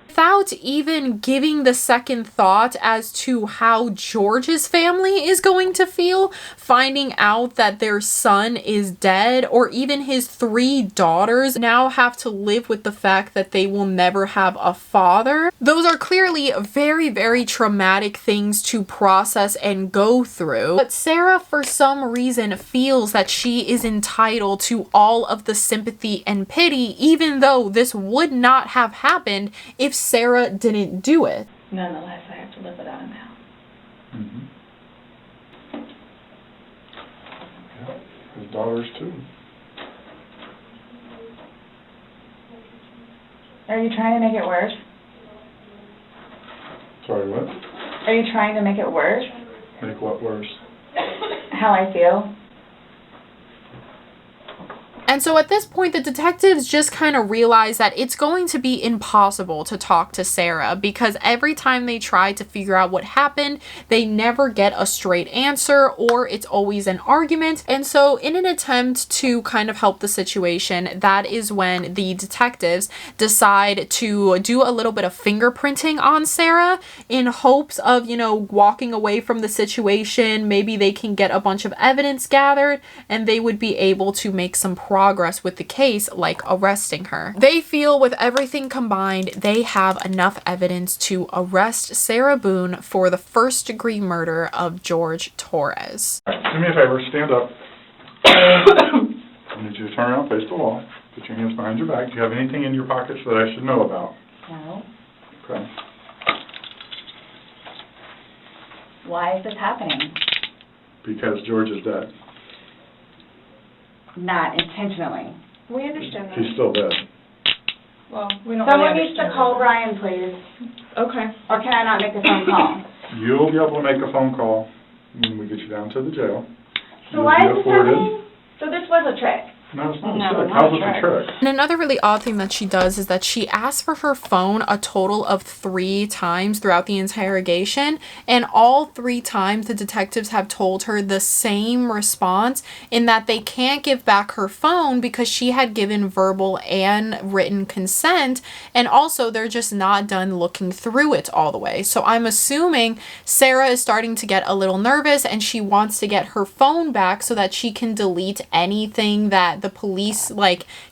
Speaker 1: Without even giving the second thought as to how George's family is going to feel, finding out that their son is dead, or even his 3 daughters now have to live with the fact that they will never have a father. Those are clearly very, very traumatic things to process and go through. But Sarah, for some reason, feels that she is entitled to all of the sympathy and pity, even though this would not have happened if Sarah didn't do it.
Speaker 6: Nonetheless, I have to live without him now.
Speaker 7: Mm-hmm. Yeah. His daughters, too.
Speaker 8: Are you trying to make it worse?
Speaker 7: Sorry, what?
Speaker 8: Are you trying to make it worse?
Speaker 7: Make what worse?
Speaker 8: How I feel?
Speaker 1: And so at this point, the detectives just kind of realize that it's going to be impossible to talk to Sarah, because every time they try to figure out what happened, they never get a straight answer, or it's always an argument. And so in an attempt to kind of help the situation, that is when the detectives decide to do a little bit of fingerprinting on Sarah in hopes of, you know, walking away from the situation. Maybe they can get a bunch of evidence gathered and they would be able to make some progress with the case, like arresting her. They feel with everything combined, they have enough evidence to arrest Sarah Boone for the first-degree murder of George Torres.
Speaker 7: All right, do me a favor, stand up. I need you to turn around, face the wall, put your hands behind your back. Do you have anything in your pockets that I should know about?
Speaker 8: No.
Speaker 7: Okay.
Speaker 8: Why is this happening?
Speaker 7: Because George is dead.
Speaker 8: Not intentionally.
Speaker 6: We understand that.
Speaker 7: He's still dead.
Speaker 6: Well, we don't
Speaker 8: Someone
Speaker 6: really
Speaker 8: needs to
Speaker 6: understand
Speaker 8: call
Speaker 6: that.
Speaker 8: Brian, please.
Speaker 6: Okay.
Speaker 8: Or can I not make a phone call?
Speaker 7: You'll be able to make a phone call when we get you down to the jail.
Speaker 8: So
Speaker 7: You'll
Speaker 8: why
Speaker 7: be
Speaker 8: is this
Speaker 7: afforded-
Speaker 8: happening? So this was a trick.
Speaker 7: No, it's not
Speaker 8: No,
Speaker 7: a trick.
Speaker 8: not
Speaker 7: How's
Speaker 8: a
Speaker 7: it a
Speaker 8: trick.
Speaker 7: trick?
Speaker 1: And another really odd thing that she does is that she asks for her phone a total of 3 times throughout the interrogation, and all 3 times the detectives have told her the same response, in that they can't give back her phone because she had given verbal and written consent, and also they're just not done looking through it all the way. So I'm assuming Sarah is starting to get a little nervous and she wants to get her phone back so that she can delete anything that the police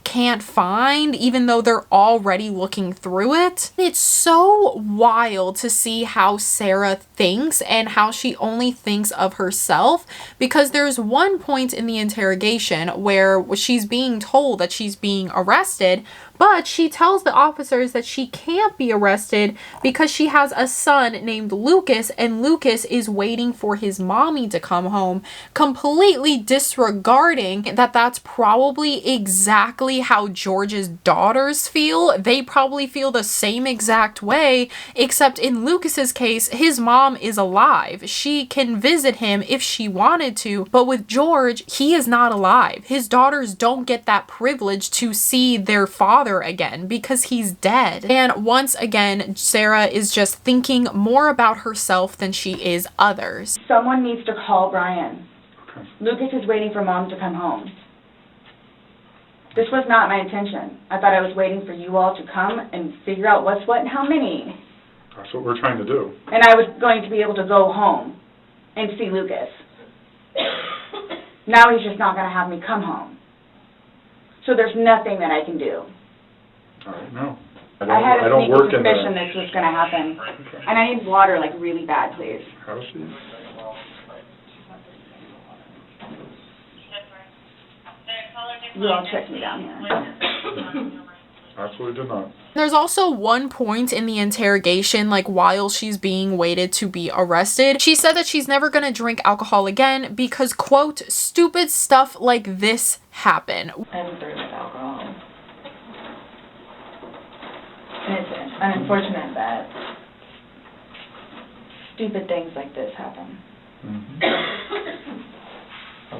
Speaker 1: can't find, even though they're already looking through it. It's so wild to see how Sarah thinks and how she only thinks of herself, because there's one point in the interrogation where she's being told that she's being arrested, but she tells the officers that she can't be arrested because she has a son named Lucas, and Lucas is waiting for his mommy to come home, completely disregarding that that's probably exactly how George's daughters feel. They probably feel the same exact way, except in Lucas's case, his mom is alive. She can visit him if she wanted to, but with George, he is not alive. His daughters don't get that privilege to see their father again because he's dead. And once again, Sarah is just thinking more about herself than she is others.
Speaker 8: Someone needs to call Brian.
Speaker 7: Okay.
Speaker 8: Lucas is waiting for Mom to come home. This was not my intention. I thought I was waiting for you all to come and figure out what's what and how many.
Speaker 7: That's what we're trying to do.
Speaker 8: And I was going to be able to go home and see Lucas. Now he's just not going to have me come home. So there's nothing that I can do.
Speaker 7: All right, no.
Speaker 8: I had a
Speaker 7: don't
Speaker 8: sneaky
Speaker 7: work in
Speaker 8: suspicion
Speaker 7: the...
Speaker 8: this was going to happen. And I need water, really bad, please.
Speaker 7: How is she?
Speaker 8: You all checked me down here.
Speaker 7: Absolutely did not.
Speaker 1: There's also one point in the interrogation, while she's being waited to be arrested, she said that she's never gonna drink alcohol again because, quote, stupid stuff like this happen.
Speaker 8: I haven't drunk alcohol. And it's unfortunate that stupid things like this happen.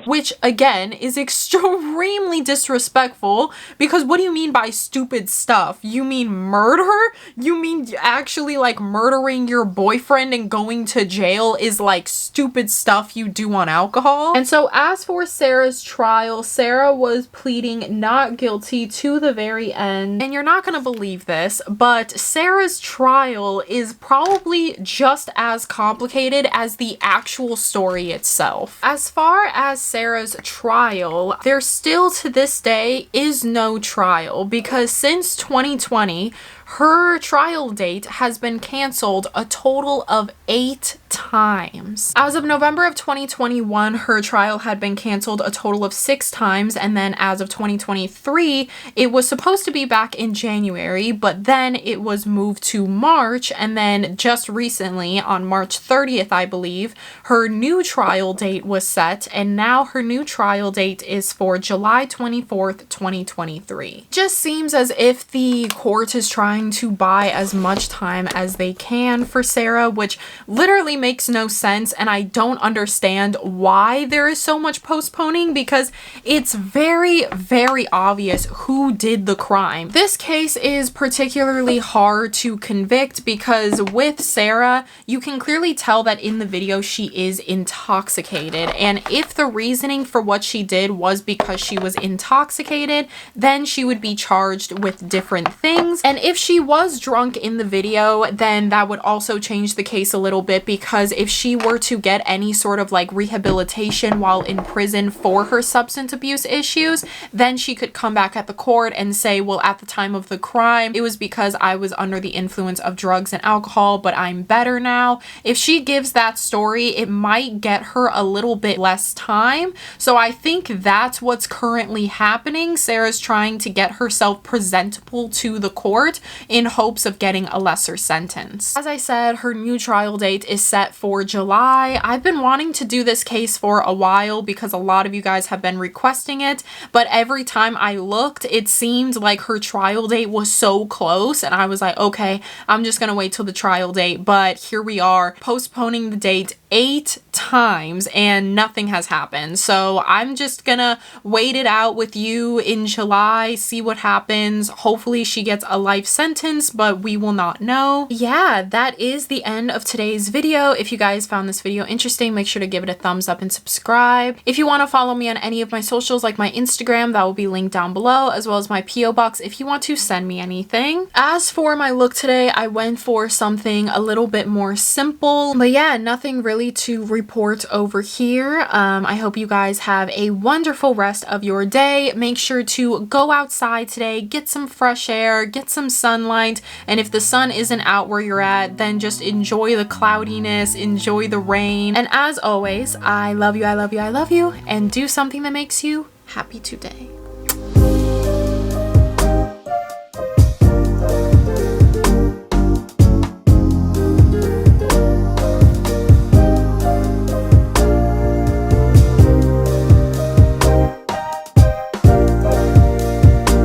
Speaker 1: Which, again, is extremely disrespectful, because what do you mean by stupid stuff? You mean murder? You mean actually, like, murdering your boyfriend and going to jail is, like, stupid stuff you do on alcohol? And so, as for Sarah's trial, Sarah was pleading not guilty to the very end. And you're not gonna believe this, but Sarah's trial is probably just as complicated as the actual story itself. As far as Sarah's trial, there still to this day is no trial, because since 2020, her trial date has been canceled a total of 8 times. As of November of 2021, her trial had been canceled a total of 6 times, and then as of 2023, it was supposed to be back in January, but then it was moved to March, and then just recently, on March 30th, I believe, her new trial date was set, and now her new trial date is for July 24th, 2023. Just seems as if the court is trying to buy as much time as they can for Sarah, which literally makes no sense, and I don't understand why there is so much postponing, because it's very, very obvious who did the crime. This case is particularly hard to convict because with Sarah, you can clearly tell that in the video she is intoxicated, and if the reasoning for what she did was because she was intoxicated, then she would be charged with different things, and if she was drunk in the video, then that would also change the case a little bit, because if she were to get any sort of like rehabilitation while in prison for her substance abuse issues, then she could come back at the court and say, well, at the time of the crime, it was because I was under the influence of drugs and alcohol, but I'm better now. If she gives that story, it might get her a little bit less time. So I think that's what's currently happening. Sarah's trying to get herself presentable to the court in hopes of getting a lesser sentence. As I said, her new trial date is set for July. I've been wanting to do this case for a while because a lot of you guys have been requesting it, but every time I looked, it seemed like her trial date was so close, and I was like, okay, I'm just gonna wait till the trial date, but here we are, postponing the date 8 times and nothing has happened. So I'm just gonna wait it out with you in July, see what happens. Hopefully she gets a life sentence, but we will not know. Yeah, that is the end of today's video. If you guys found this video interesting, make sure to give it a thumbs up and subscribe. If you want to follow me on any of my socials, like my Instagram, that will be linked down below, as well as my PO box if you want to send me anything. As for my look today, I went for something a little bit more simple, but yeah, nothing really to report over here. I hope you guys have a wonderful rest of your day. Make sure to go outside today, get some fresh air, get some sunlight, and if the sun isn't out where you're at, then just enjoy the cloudiness, enjoy the rain, and as always, I love you, I love you, I love you, and do something that makes you happy today.